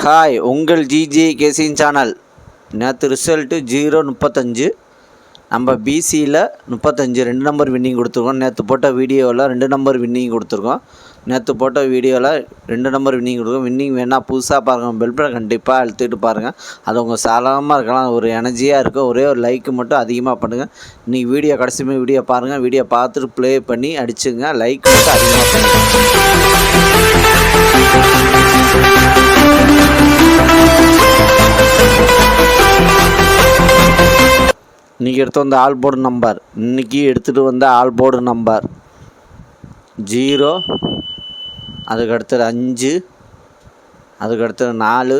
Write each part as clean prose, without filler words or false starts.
Hi, உங்கள் GJ கேசின் channel. நேற்று result 0-35. நம்ம பிசியில் 35 2 நம்பர் வின்னிங் கொடுத்துருக்கோம். நேற்று போட்ட வீடியோவில் 2 நம்பர் வின்னிங் கொடுத்துருக்கோம். நேற்று போட்ட வீடியோவில் 2 நம்பர் வின்னிங் கொடுத்துருக்கோம். வின்னிங் வேணால் புதுசாக பாருங்கள், பெல் பட்டன் கண்டிப்பாக அழுத்திட்டு பாருங்கள். அது உங்கள் சாதாரணமாக இருக்கலாம், ஒரு எனர்ஜியாக இருக்கும். ஒரே ஒரு லைக் மட்டும் அதிகமாக பண்ணுங்கள். இன்றைக்கி வீடியோ கடைசியுமே வீடியோ பாருங்கள். வீடியோ பார்த்துட்டு ப்ளே பண்ணி அடிச்சுங்க. லைக் மட்டும் அதிகமாக பண்ணுங்கள். இன்றைக்கி எடுத்து வந்த ஆல் போர்டு நம்பர், இன்றைக்கி எடுத்துகிட்டு வந்த ஆல் போர்டு நம்பர் 0, அதுக்கடுத்தது 5, அதுக்கடுத்தது 4,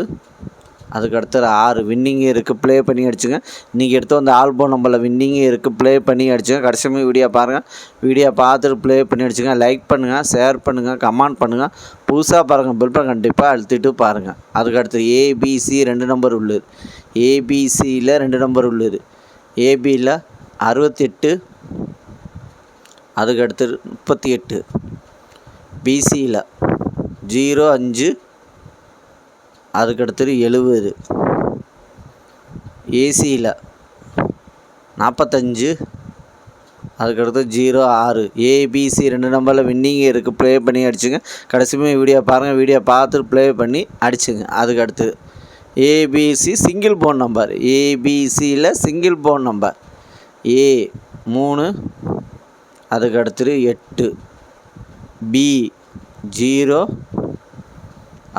அதுக்கடுத்தது 6. வின்னிங்கு இருக்குது, ப்ளே பண்ணி அடிச்சுங்க. இன்றைக்கி எடுத்து வந்த ஆல் போர்டு நம்பரில் வின்னிங்கு இருக்குது, ப்ளே பண்ணி அடிச்சுங்க. கடைசியுமே வீடியோ பாருங்கள். வீடியோ பார்த்துட்டு ப்ளே பண்ணி அடிச்சுங்க. லைக் பண்ணுங்கள், ஷேர் பண்ணுங்கள், கமெண்ட் பண்ணுங்கள். புதுசாக பாருங்கள், பெல் பட்டன் கண்டிப்பாக அழுத்திட்டு பாருங்கள். அதுக்கடுத்தது ஏபிசி 2 நம்பர் உள்ளது. ஏபிசியில் 2 நம்பர் உள்ளது. ஏபியில் 68, அதுக்கடுத்தது 38. பிசியில் 05, அதுக்கடுத்தது 70. ஏசியில் 45, அதுக்கடுத்து 06. ஏபிசி 2 நம்பரில் வின்னிங் இருக்குது, ப்ளே பண்ணி அடிச்சுங்க. கடைசியுமே வீடியோ பாருங்கள். வீடியோ பார்த்துட்டு ப்ளே பண்ணி அடிச்சுங்க. அதுக்கடுத்து ஏபிசி சிங்கிள் போன் நம்பர். ஏபிசியில் சிங்கிள் போன் நம்பர் ஏ 3, அதுக்கடுத்து 8. பி 0,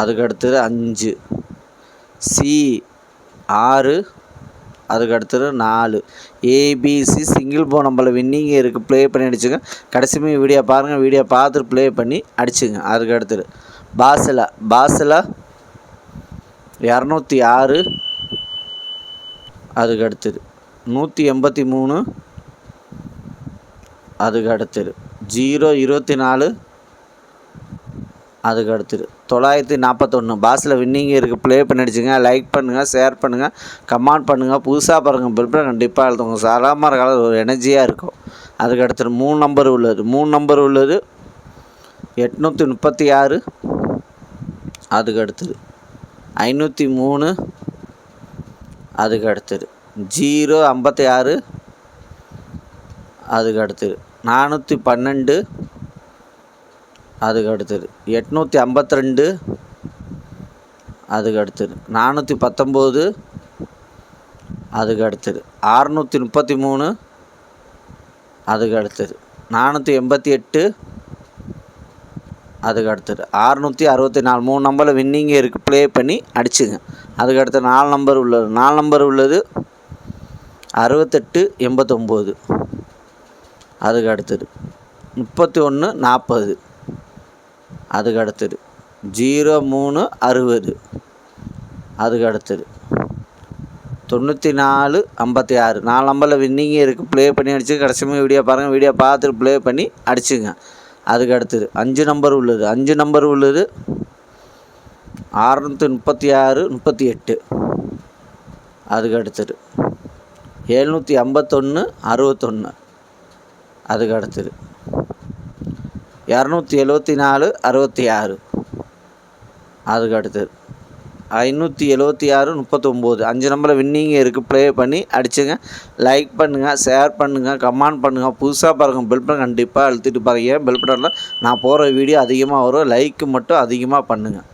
அதுக்கடுத்தது 5. சி 6, அதுக்கடுத்தது 4. ஏபிசி சிங்கிள் போன் நம்பரில் வின்னிங் இருக்குது, ப்ளே பண்ணி அடிச்சுங்க. கடைசியுமே வீடியோ பாருங்கள். வீடியோ பார்த்துட்டு ப்ளே பண்ணி அடிச்சுங்க. அதுக்கடுத்தது பாஸில் 206, அதுக்கடுத்தது 183, அதுக்கடுத்தது 024, அதுக்கடுத்தது 941. பாஸில் வின்னிங் இருக்குது, ப்ளே பண்ணி அடிச்சுங்க. லைக் பண்ணுங்கள், ஷேர் பண்ணுங்கள், கமெண்ட் பண்ணுங்கள். புதுசாக பாருங்கள், பெல் பட்டன் கண்டிப்பாக அழுத்துங்க. சாதாரணமாக இருக்காது, ஒரு எனர்ஜியாக இருக்கும். அதுக்கடுத்தது 3 நம்பர் உள்ளது. 3 நம்பர் உள்ளது 836, அதுக்கடுத்தது 503, அதுக்கடுத்தது 056, அதுக்கடுத்தது 412, அதுக்கடுத்தது 852, அதுக்கடுத்தது 419, அதுக்கடுத்தது 633, அதுக்கடுத்தது 488, அதுக்கடுத்தது 664. 3 நம்பரில் வின்னிங் இருக்குது, ப்ளே பண்ணி அடிச்சுங்க. அதுக்கடுத்து 4 நம்பர் உள்ளது. 4 நம்பர் உள்ளது 6889, அதுக்கடுத்தது 3140, அதுக்கடுத்தது 0360, அதுக்கடுத்தது 9456. 4 நம்பரில் வின்னிங் இருக்குது, ப்ளே பண்ணி அடிச்சு. கடைசியுமே வீடியோ பாருங்கள். வீடியோ பார்த்துட்டு ப்ளே பண்ணி அடிச்சுங்க. அதுக்கடுத்தது 5 நம்பர் உள்ளது. 5 நம்பர் உள்ளது 636, 38, அதுக்கடுத்தது 751, 61, அதுக்கடுத்தது 274, 66, அதுக்கடுத்தது 576, 39. 5 நம்பரில் வின்னிங் இருக்குது, ப்ளே பண்ணி அடிச்சுங்க. லைக் பண்ணுங்கள், ஷேர் பண்ணுங்கள், கமெண்ட் பண்ணுங்கள். புதுசாக பாருங்கள், பெல் பட்டன் கண்டிப்பாக அழுத்திட்டு பாருங்கள். ஏன் பெல் பட்டனில் நான் போகிற வீடியோ அதிகமாக வரும். லைக்கு மட்டும் அதிகமாக பண்ணுங்கள்.